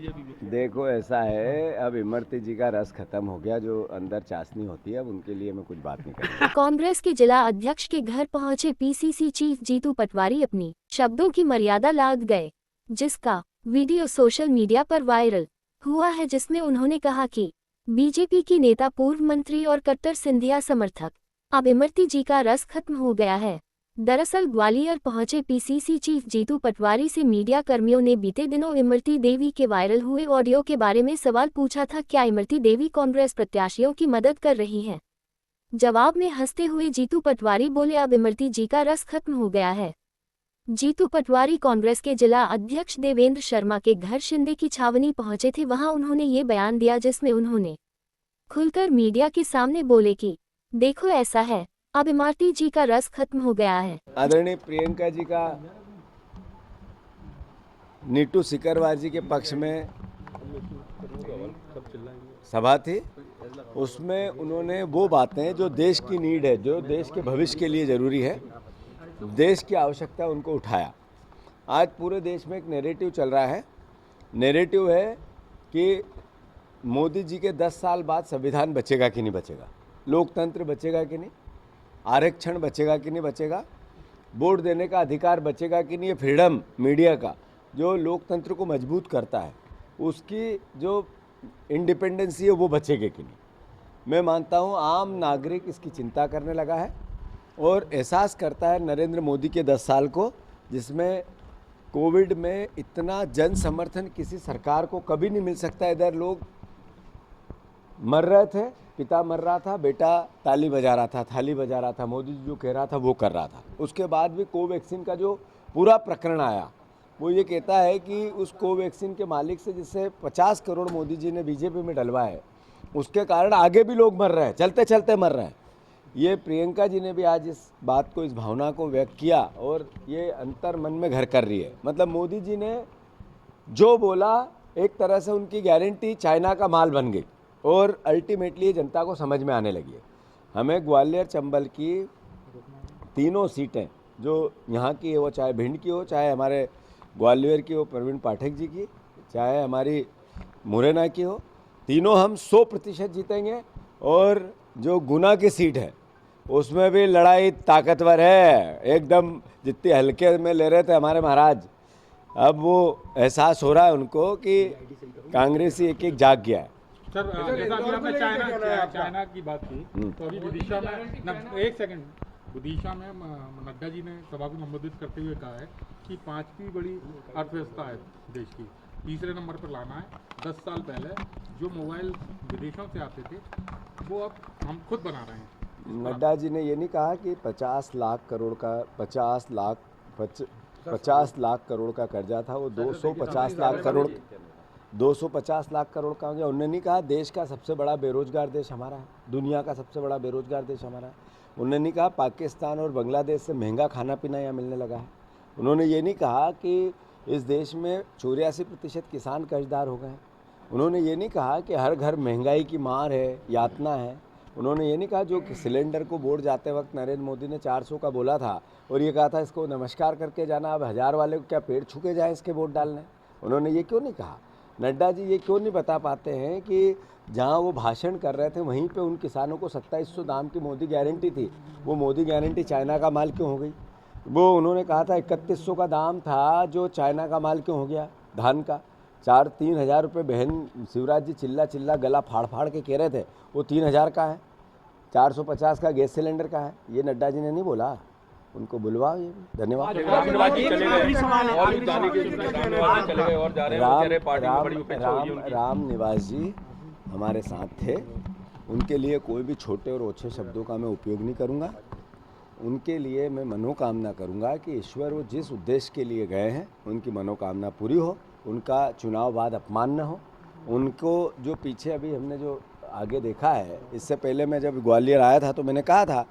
अभी? देखो ऐसा है, अब इमरती जी का रस खत्म हो गया, जो अंदर चाशनी होती है, अब उनके लिए मैं कुछ बात नहीं करूँगा। कांग्रेस के जिला अध्यक्ष के घर पहुंचे पीसीसी चीफ जीतू पटवारी अपनी शब्दों की मर्यादा लांघ गए, जिसका वीडियो सोशल मीडिया पर वायरल हुआ है, जिसमें उन्होंने कहा कि बीजेपी की नेता, पूर्व मंत्री और कट्टर सिंधिया समर्थक, अब इमरती जी का रस खत्म हो गया है। दरअसल ग्वालियर पहुंचे पीसीसी चीफ जीतू पटवारी से मीडिया कर्मियों ने बीते दिनों इमरती देवी के वायरल हुए ऑडियो के बारे में सवाल पूछा था, क्या इमरती देवी कांग्रेस प्रत्याशियों की मदद कर रही हैं? जवाब में हंसते हुए जीतू पटवारी बोले, अब इमरती जी का रस खत्म हो गया है। जीतू पटवारी कांग्रेस के जिला अध्यक्ष देवेंद्र शर्मा के घर शिंदे की छावनी पहुंचे थे, वहां उन्होंने ये बयान दिया, जिसमें उन्होंने खुलकर मीडिया के सामने बोले कि देखो ऐसा है, अब इमरती जी का रस खत्म हो गया है। आदरणीय प्रियंका जी का नीटू सिकरवार जी के पक्ष में सभा थी, उसमें उन्होंने वो बातें जो देश की नीड है, जो देश के भविष्य के लिए ज़रूरी है, देश की आवश्यकता, उनको उठाया। आज पूरे देश में एक नैरेटिव चल रहा है, नैरेटिव है कि मोदी जी के 10 साल बाद संविधान बचेगा कि नहीं बचेगा, लोकतंत्र बचेगा कि नहीं, आरक्षण बचेगा कि नहीं बचेगा, वोट देने का अधिकार बचेगा कि नहीं, ये फ्रीडम मीडिया का जो लोकतंत्र को मजबूत करता है, उसकी जो इंडिपेंडेंसी है वो बचेगी कि नहीं। मैं मानता हूँ आम नागरिक इसकी चिंता करने लगा है और एहसास करता है नरेंद्र मोदी के 10 साल को, जिसमें कोविड में इतना जन समर्थन किसी सरकार को कभी नहीं मिल सकता। इधर लोग मर रहे थे, पिता मर रहा था, बेटा ताली बजा रहा था, थाली बजा रहा था, मोदी जी जो कह रहा था वो कर रहा था। उसके बाद भी कोवैक्सीन का जो पूरा प्रकरण आया, वो ये कहता है कि उस कोवैक्सीन के मालिक से, जिससे 50 करोड़ मोदी जी ने बीजेपी में डलवाए है, उसके कारण आगे भी लोग मर रहे हैं, चलते चलते मर रहे हैं। ये प्रियंका जी ने भी आज इस बात को, इस भावना को व्यक्त किया और ये अंतर मन में घर कर रही है। मतलब मोदी जी ने जो बोला, एक तरह से उनकी गारंटी चाइना का माल बन गई और अल्टीमेटली जनता को समझ में आने लगी है। हमें ग्वालियर चंबल की तीनों सीटें जो यहाँ की है, वो चाहे भिंड की हो, चाहे हमारे ग्वालियर की हो प्रवीण पाठक जी की, चाहे हमारी मुरैना की हो, तीनों हम 100% जीतेंगे। और जो गुना की सीट है उसमें भी लड़ाई ताकतवर है एकदम, जितनी हल्के में ले रहे थे हमारे महाराज, अब वो एहसास हो रहा है उनको कि कांग्रेसी एक एक जाग गया है। सर, जैसा अभी आपने चाइना की बात की, तो अभी विदिशा में एक सेकंड, विदिशा में नड्डा जी ने सभा को संबोधित करते हुए कहा है कि 5वीं बड़ी अर्थव्यवस्था है देश की, तीसरे नंबर पर लाना है। 10 साल पहले जो मोबाइल विदेशों से आते थे वो अब हम खुद बना रहे हैं। नड्डा जी ने ये नहीं कहा कि 50 लाख करोड़ का 50 लाख करोड़ का कर्जा था, वो 250 लाख करोड़ 250 लाख करोड़ का हो गया। उन्होंने नहीं कहा देश का सबसे बड़ा बेरोजगार देश हमारा है, दुनिया का सबसे बड़ा बेरोजगार देश हमारा है। उन्होंने नहीं कहा पाकिस्तान और बांग्लादेश से महंगा खाना पीना यहाँ मिलने लगा है। उन्होंने ये नहीं कहा कि इस देश में 84% किसान कर्जदार हो गए हैं। उन्होंने ये नहीं कहा कि हर घर महंगाई की मार है, यातना है। उन्होंने ये नहीं कहा जो सिलेंडर को वोट जाते वक्त नरेंद्र मोदी ने 400 का बोला था और ये कहा था इसको नमस्कार करके जाना, अब 1000 वाले को क्या पेड़ छू के जाए इसके वोट डालने। उन्होंने ये क्यों नहीं कहा? नड्डा जी ये क्यों नहीं बता पाते हैं कि जहां वो भाषण कर रहे थे वहीं पे उन किसानों को 2700 दाम की मोदी गारंटी थी, वो मोदी गारंटी चाइना का माल क्यों हो गई? वो उन्होंने कहा था 3100 का दाम था, जो चाइना का माल क्यों हो गया धान का? 3 हज़ार रुपये बहन शिवराज जी चिल्ला चिल्ला गला फाड़ फाड़ के कह रहे थे, वो 3000 का है। 450 का गैस सिलेंडर का है। ये नड्डा जी ने नहीं बोला, उनको बुलवाओ। ये भी धन्यवाद। राम निवास जी हमारे साथ थे, उनके लिए कोई भी छोटे और ओछे शब्दों का मैं उपयोग नहीं करूंगा। उनके लिए मैं मनोकामना करूंगा कि ईश्वर वो जिस उद्देश्य के लिए गए हैं उनकी मनोकामना पूरी हो, उनका चुनाव बाद अपमान न हो। उनको जो पीछे अभी हमने जो आगे देखा है, इससे पहले मैं जब ग्वालियर आया था तो मैंने कहा था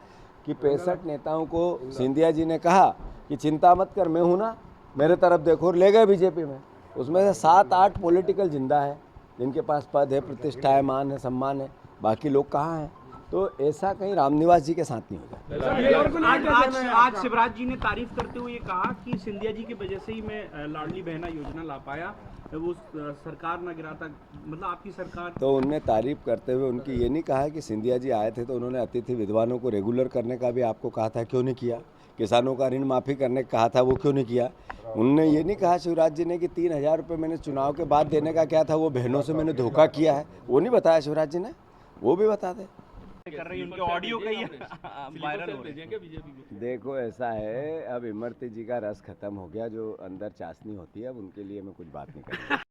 कि 65 नेताओं को सिंधिया जी ने कहा कि चिंता मत कर, मैं हूँ ना, मेरे तरफ देखो, और ले गए बीजेपी में। उसमें से 7-8 पॉलिटिकल जिंदा है जिनके पास पद है, प्रतिष्ठा है, मान है, सम्मान है, बाकी लोग कहाँ हैं? तो ऐसा कहीं रामनिवास जी के साथ नहीं होगा। आज शिवराज जी ने तारीफ करते हुए कहा कि सिंधिया जी की वजह से ही मैं लाडली बहना योजना ला पाया, वो सरकार ना गिराता, मतलब आपकी सरकार। तो उनने तारीफ करते हुए उनकी ये नहीं कहा कि सिंधिया जी आए थे तो उन्होंने अतिथि विद्वानों को रेगुलर करने का भी आपको कहा था, क्यों नहीं किया? किसानों का ऋण माफ़ी करने का कहा था, वो क्यों नहीं किया? उनने ये नहीं कहा शिवराज जी ने कि 3,000 रुपये मैंने चुनाव के बाद देने का क्या था, वो बहनों से मैंने धोखा किया है, वो नहीं बताया शिवराज जी ने, वो भी बता दें। कर रही है उनके ऑडियो कई वायरल हो रहे हैं। देखो ऐसा है, अब इमरती जी का रस खत्म हो गया, जो अंदर चाशनी होती है, अब उनके लिए मैं कुछ बात नहीं करूँगा।